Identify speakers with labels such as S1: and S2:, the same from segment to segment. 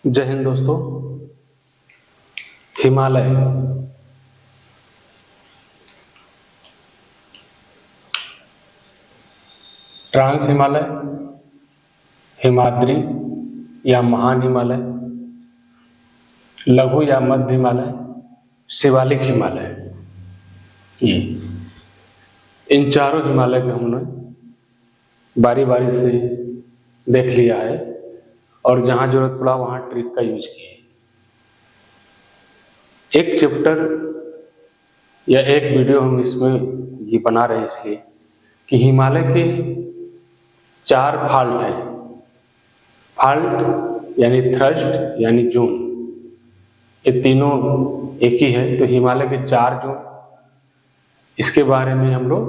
S1: जय हिंद दोस्तों। हिमालय ट्रांस हिमालय, हिमाद्री या महान हिमालय, लघु या मध्य हिमालय, शिवालिक हिमालय, ये इन चारों हिमालय को हमने बारी बारी से देख लिया है और जहां जरूरत पड़ा वहां ट्रिक का यूज किए। एक चैप्टर या एक वीडियो हम इसमें ये बना रहे हैं इसलिए कि हिमालय के 4 फाल्ट हैं। फाल्ट यानी थ्रस्ट यानी जोन, ये तीनों एक ही है। तो हिमालय के 4 जोन, इसके बारे में हम लोग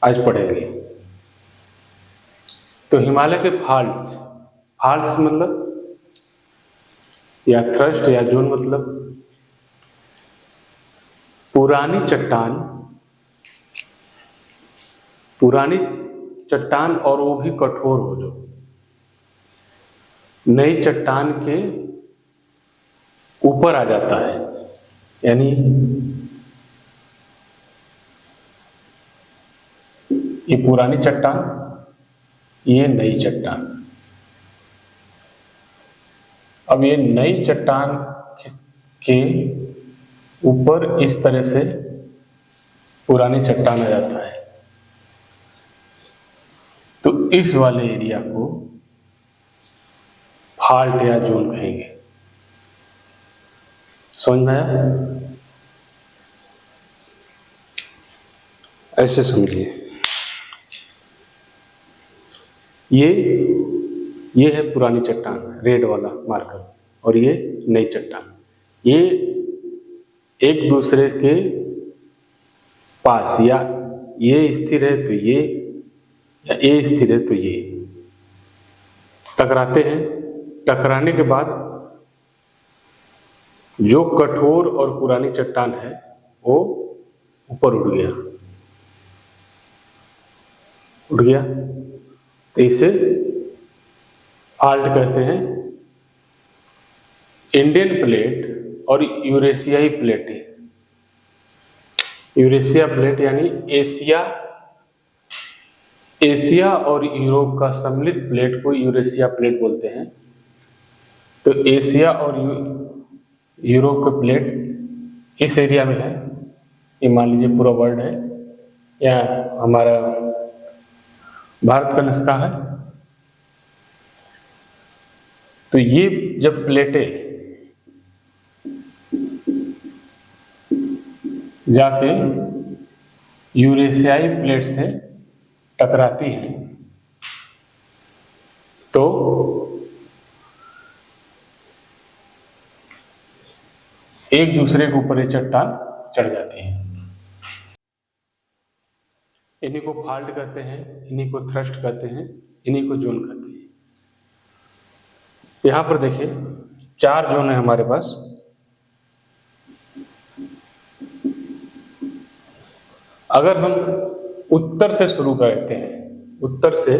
S1: आज पढ़ेंगे। तो हिमालय के फाल्ट मतलब या थ्रस्ट या जोन मतलब पुरानी चट्टान और वो भी कठोर हो, जो नई चट्टान के ऊपर आ जाता है, यानी ये पुरानी चट्टान, ये नई चट्टान। अब ये नई चट्टान के ऊपर इस तरह से पुरानी चट्टान आ जाता है, तो इस वाले एरिया को फाल्ट या जोन कहेंगे। समझ में आया? ऐसे समझिए, ये है पुरानी चट्टान, रेड वाला मार्कर, और ये नई चट्टान। ये एक दूसरे के पास, या ये स्थिर है तो ये, या ये स्थिर है तो ये टकराते हैं। टकराने के बाद जो कठोर और पुरानी चट्टान है वो ऊपर उड़ गया, तो इसे फाल्ट कहते हैं। इंडियन प्लेट और यूरेशियाई प्लेट, यूरेशिया प्लेट यानी एशिया और यूरोप का सम्मिलित प्लेट को यूरेशिया प्लेट बोलते हैं। तो एशिया और यूरोप का प्लेट इस एरिया में है। ये मान लीजिए पूरा वर्ल्ड है, या हमारा भारत का नुस्खा है। तो ये जब प्लेटें जाके यूरेशियाई प्लेट से टकराती हैं तो एक दूसरे के ऊपर ये चट्टान चढ़ जाती है। इन्हीं को फाल्ट कहते हैं, इन्हीं को थ्रस्ट कहते हैं, इन्हीं को जोन कहते हैं। यहां पर देखिए 4 जोन है हमारे पास। अगर हम उत्तर से शुरू करते हैं, उत्तर से,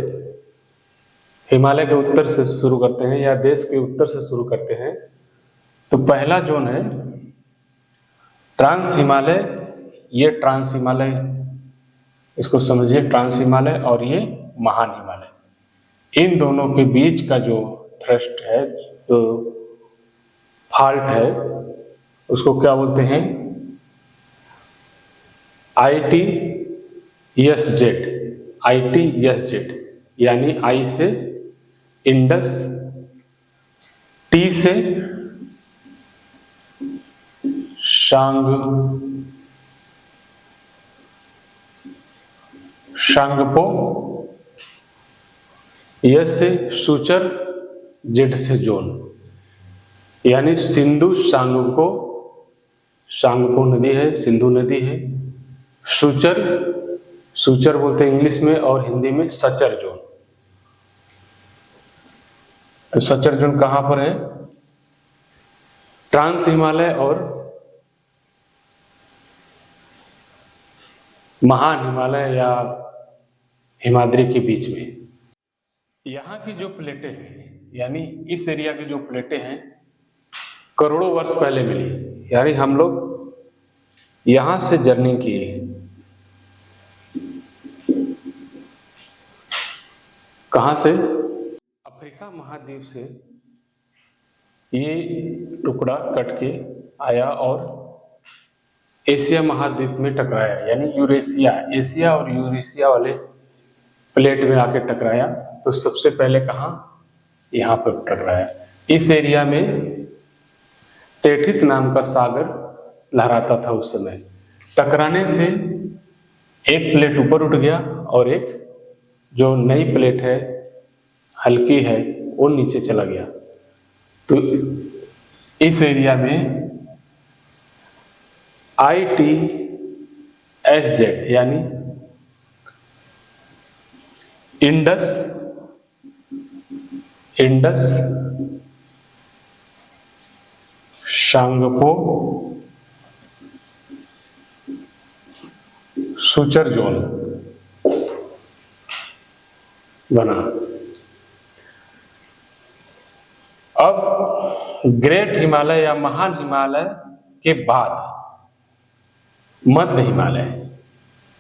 S1: हिमालय के उत्तर से शुरू करते हैं या देश के उत्तर से शुरू करते हैं, तो पहला जोन है ट्रांस हिमालय। ये ट्रांस हिमालय, इसको समझिए, ट्रांस हिमालय, और ये महान हिमालय। इन दोनों के बीच का जो थ्रस्ट है, जो फाल्ट है, उसको क्या बोलते हैं? ITSZ, यानी आई से इंडस, टी से शांगपो, यस से सुचर, जेड से जोन, यानी सिंधु शांगपो नदी है, सिंधु नदी है। सुचर बोलते हैं इंग्लिश में, और हिंदी में सचर जोन। तो सचर जोन कहां पर है? ट्रांस हिमालय और महान हिमालय या हिमाद्री के बीच में। यहाँ की जो प्लेटें हैं, यानी इस एरिया की जो प्लेटें हैं करोड़ों वर्ष पहले मिली, यानी हम लोग यहां से जर्नी किए हैं। कहां से? अफ्रीका महाद्वीप से ये टुकड़ा कट के आया और एशिया महाद्वीप में टकराया, यानी यूरेशिया, एशिया और यूरेशिया वाले प्लेट में आके टकराया। तो सबसे पहले कहाँ? यहाँ पर टकराया। इस एरिया में तेठित नाम का सागर लहराता था उस समय। टकराने से एक प्लेट ऊपर उठ गया और एक जो नई प्लेट है, हल्की है, वो नीचे चला गया। तो इस एरिया में ITSZ यानी इंडस शांगपो सुचर जोन बना। अब ग्रेट हिमालय या महान हिमालय के बाद मध्य हिमालय,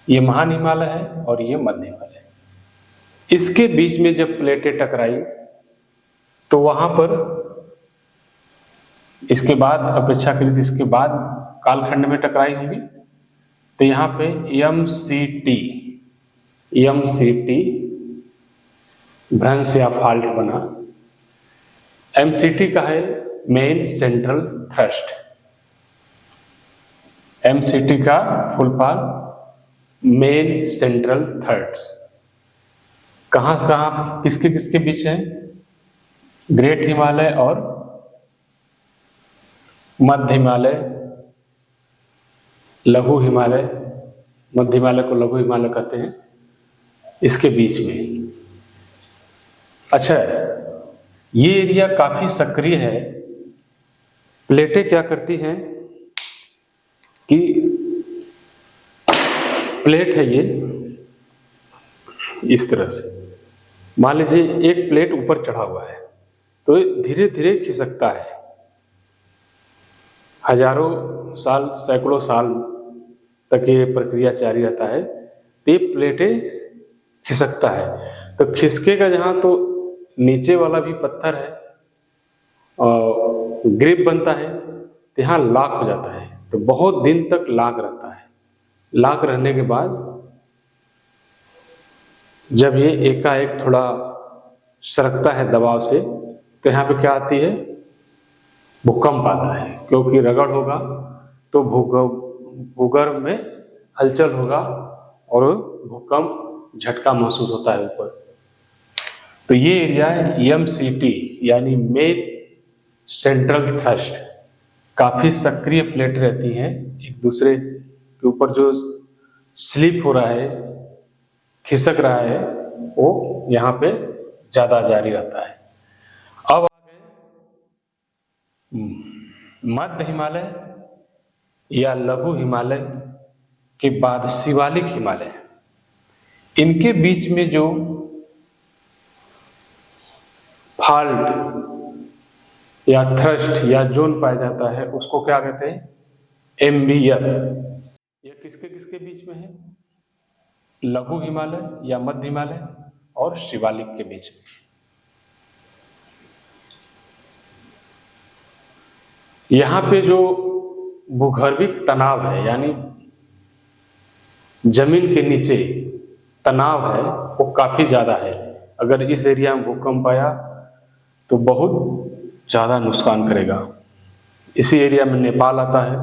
S1: ये महान हिमालय है और ये मध्य हिमालय। इसके बीच में जब प्लेटें टकराई तो वहां पर इसके बाद अपेक्षाकृत इसके बाद कालखंड में टकराई होंगी। तो यहाँ पे MCT भ्रंश या फाल्ट बना। MCT का है मेन सेंट्रल थ्रस्ट। MCT का full form main central thrust. कहां से कहां, किसके किसके बीच है? ग्रेट हिमालय और मध्य हिमालय, लघु हिमालय। मध्य हिमालय को लघु हिमालय कहते हैं, इसके बीच में। अच्छा, ये एरिया काफी सक्रिय है। प्लेटें क्या करती हैं कि प्लेट है ये इस तरह से, मान लीजिए एक प्लेट ऊपर चढ़ा हुआ है तो धीरे धीरे खिसकता है। हजारों साल, सैकड़ों साल तक ये प्रक्रिया जारी रहता है। तो ये प्लेटें खिसकता है, तो खिसकेगा जहां तो नीचे वाला भी पत्थर है और ग्रिप बनता है, तो यहाँ लॉक हो जाता है। तो बहुत दिन तक लॉक रहता है। लॉक रहने के बाद जब ये एकाएक थोड़ा सरकता है दबाव से, तो यहाँ पे क्या आती है? भूकंप आता है, क्योंकि रगड़ होगा तो भूगर्भ में हलचल होगा और भूकंप झटका महसूस होता है ऊपर। तो ये एरिया है MCT यानी मेन सेंट्रल थ्रस्ट। काफी सक्रिय प्लेट रहती हैं, एक दूसरे के ऊपर जो स्लिप हो रहा है, खिसक रहा है, वो यहाँ पे ज्यादा जारी रहता है। अब आ गए मध्य हिमालय या लघु हिमालय के बाद शिवालिक हिमालय। इनके बीच में जो फाल्ट या थ्रस्ट या जोन पाया जाता है उसको क्या कहते हैं? एम्बियर। यह किसके किसके बीच में है? लघु हिमालय या मध्य हिमालय और शिवालिक के बीच में। यहां पे जो भूगर्भिक तनाव है, यानी जमीन के नीचे तनाव है, वो काफी ज्यादा है। अगर इस एरिया में भूकंप आया तो बहुत ज्यादा नुकसान करेगा। इसी एरिया में नेपाल आता है,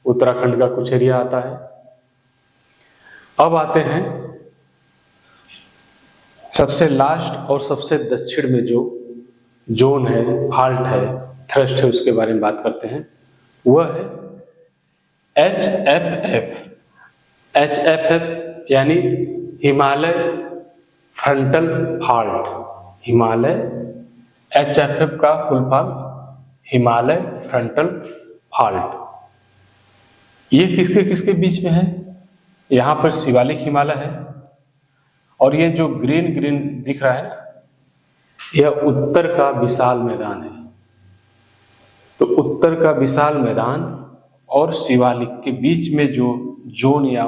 S1: उत्तराखंड का कुछ एरिया आता है। अब आते हैं सबसे लास्ट और सबसे दक्षिण में जो जोन है, फाल्ट है, थ्रस्ट है, उसके बारे में बात करते हैं। वह है HFF यानी Himalaya frontal fault. Himalaya HFF का full form Himalaya frontal fault. ये किसके किसके बीच में है? यहां पर शिवालिक हिमालय है और ये जो ग्रीन ग्रीन दिख रहा है, यह उत्तर का विशाल मैदान है। तो उत्तर का विशाल मैदान और शिवालिक के बीच में जो जोन या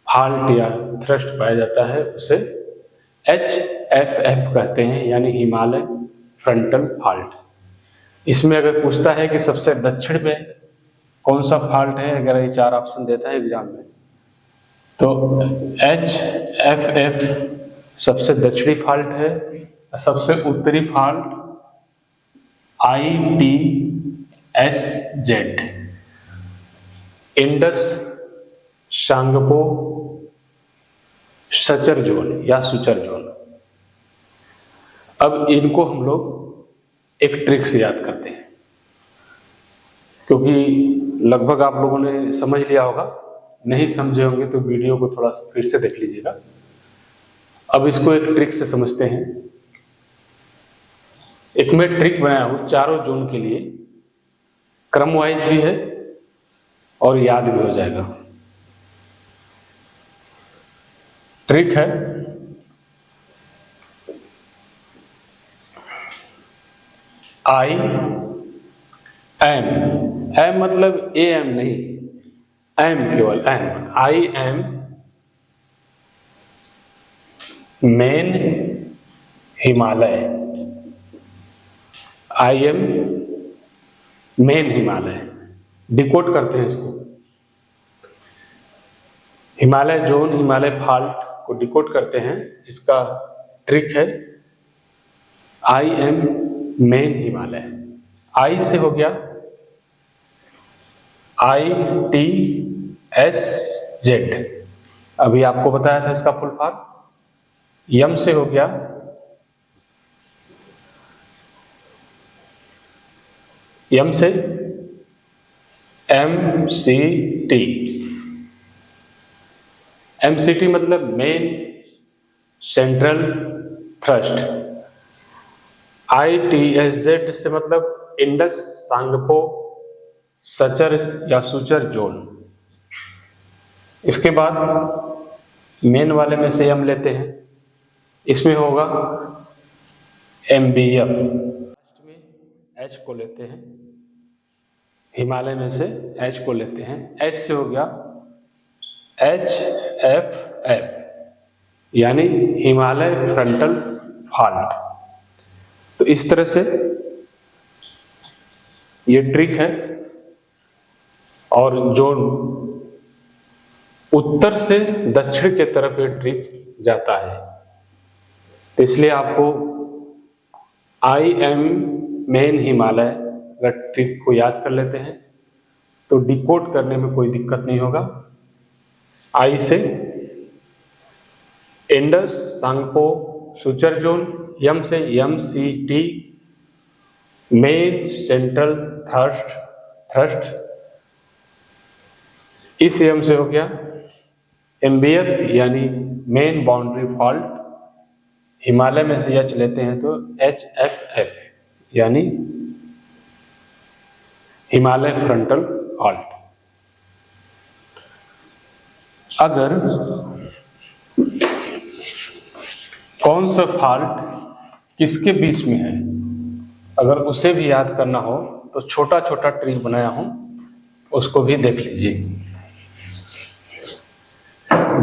S1: फाल्ट या थ्रस्ट पाया जाता है उसे HFF कहते हैं, यानी हिमालय फ्रंटल फाल्ट। इसमें अगर पूछता है कि सबसे दक्षिण में कौन सा फाल्ट है, अगर ये 4 ऑप्शन देता है एग्जाम में, तो HFF सबसे दक्षिणी फाल्ट है। सबसे उत्तरी fault ITSZ, Indus Tsangpo suture zone या सुचर जोन। अब इनको हम लोग एक ट्रिक से याद करते हैं, क्योंकि लगभग आप लोगों ने समझ लिया होगा, नहीं समझे होंगे तो वीडियो को थोड़ा फिर से देख लीजिएगा। अब इसको एक ट्रिक से समझते हैं। एक मैं ट्रिक बनाया हूं चारों जोन के लिए, क्रम वाइज भी है और याद भी हो जाएगा। ट्रिक है एम मतलब AM नहीं, एम केवल M. IM main Himalaya, IM main Himalaya. Decode करते हैं इसको, हिमालय जोन, हिमालय फाल्ट को डिकोड करते हैं। इसका ट्रिक है IM मेन हिमालय। I से हो गया ITSZ, अभी आपको बताया था इसका फुल फॉर्म। M से हो गया M से MCT, MCT मतलब मेन सेंट्रल थ्रस्ट। ITSZ से मतलब इंडस सांगपो सचर या सुचर जोन। इसके बाद मेन वाले में से M लेते हैं, इसमें होगा MBF। लास्ट में H को लेते हैं, हिमालय में से H को लेते हैं। H से हो गया HFF, यानी हिमालय फ्रंटल फाल्ट। तो इस तरह से ये ट्रिक है, और जो उत्तर से दक्षिण के तरफ ये ट्रिक जाता है। तो इसलिए आपको IM मेन हिमालय अगर ट्रिक को याद कर लेते हैं तो डिकोड करने में कोई दिक्कत नहीं होगा। I से Indus Tsangpo suture zone, M से MCT मेन सेंट्रल थ्रस्ट, इस M से हो गया MBF यानी मेन बाउंड्री फॉल्ट। हिमालय में से H लेते हैं तो HFF यानी हिमालय फ्रंटल फॉल्ट। अगर कौन सा फॉल्ट किसके बीच में है, अगर उसे भी याद करना हो तो छोटा छोटा ट्रिक बनाया हूं, उसको भी देख लीजिए।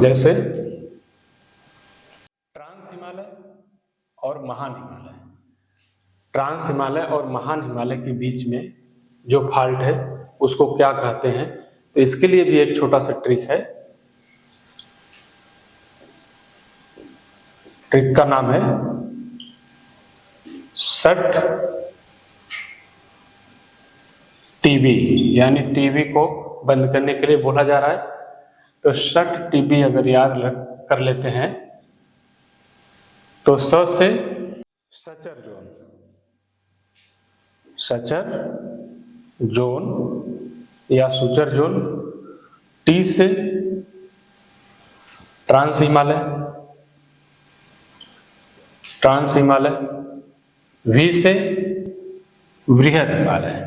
S1: जैसे ट्रांस हिमालय और महान हिमालय। ट्रांस हिमालय और महान हिमालय के बीच में जो फॉल्ट है उसको क्या कहते हैं, तो इसके लिए भी एक छोटा सा ट्रिक है। ट्रिक का नाम है सट टीबी, यानी टीबी को बंद करने के लिए बोला जा रहा है। तो सट टीबी अगर याद कर लेते हैं तो स से सचर जोन, सचर जोन या सुचर जोन। टी से trans Himalaya, trans Himalaya. V से वृहद हिमालय।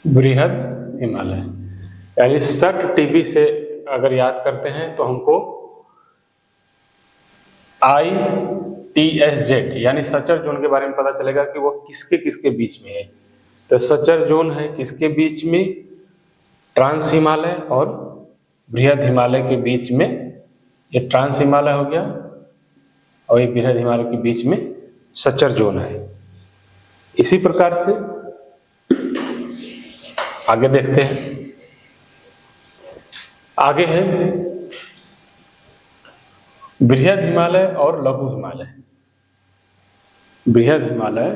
S1: वृहद हिमालय यानी सट टीबी से अगर याद करते हैं तो हमको ITSZ यानी सचर जोन के बारे में पता चलेगा कि वो किसके किसके बीच में है। तो सचर जोन है किसके बीच में, ट्रांस हिमालय और बृहद हिमालय के बीच में। ये ट्रांस हिमालय हो गया और ये बृहद हिमालय के बीच में सचर जोन है। इसी प्रकार से आगे देखते हैं। आगे है बृहद हिमालय और लघु हिमालय। बृहद हिमालय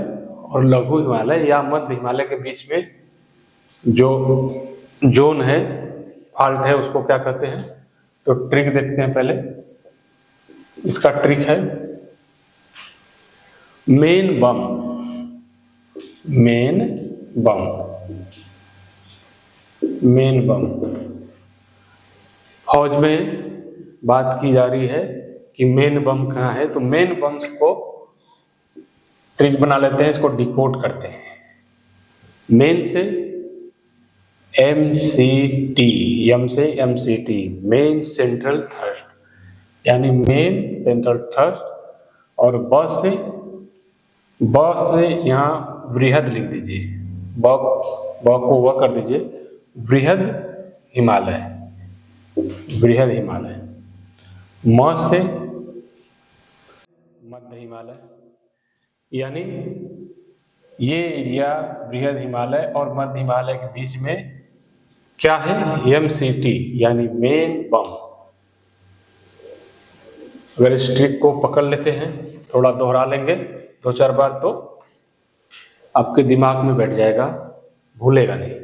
S1: और लघु हिमालय या मध्य हिमालय के बीच में जो जोन है, फॉल्ट है, उसको क्या कहते हैं? तो ट्रिक देखते हैं पहले। इसका ट्रिक है मेन बम। मेन बम, मेन बम। फौज में बात की जा रही है कि मेन बम कहाँ है, तो मेन बम्स को ट्रिक बना लेते हैं, इसको डिकोड करते हैं। मेन से MCT, एम से MCT, मेन सेंट्रल थ्रस्ट यानी मेन सेंट्रल थ्रस्ट, और बस से यहाँ बृहद लिख दीजिए, ब को वह कर दीजिए, बृहद हिमालय, बृहद हिमालय। म से मध्य हिमालय, यानी ये एरिया बृहद हिमालय और मध्य हिमालय के बीच में क्या है? MCT यानी मेन बम। अगर इस ट्रिक को पकड़ लेते हैं, थोड़ा दोहरा लेंगे 2-4 बार, तो आपके दिमाग में बैठ जाएगा, भूलेगा नहीं।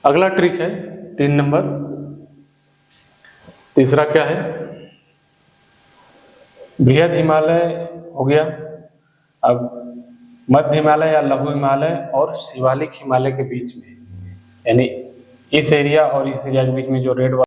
S1: अगला ट्रिक है 3 नंबर। तीसरा क्या है? बृहद हिमालय हो गया, अब मध्य हिमालय या लघु हिमालय और शिवालिक हिमालय के बीच में, यानी इस एरिया और इस एरिया के बीच में जो रेड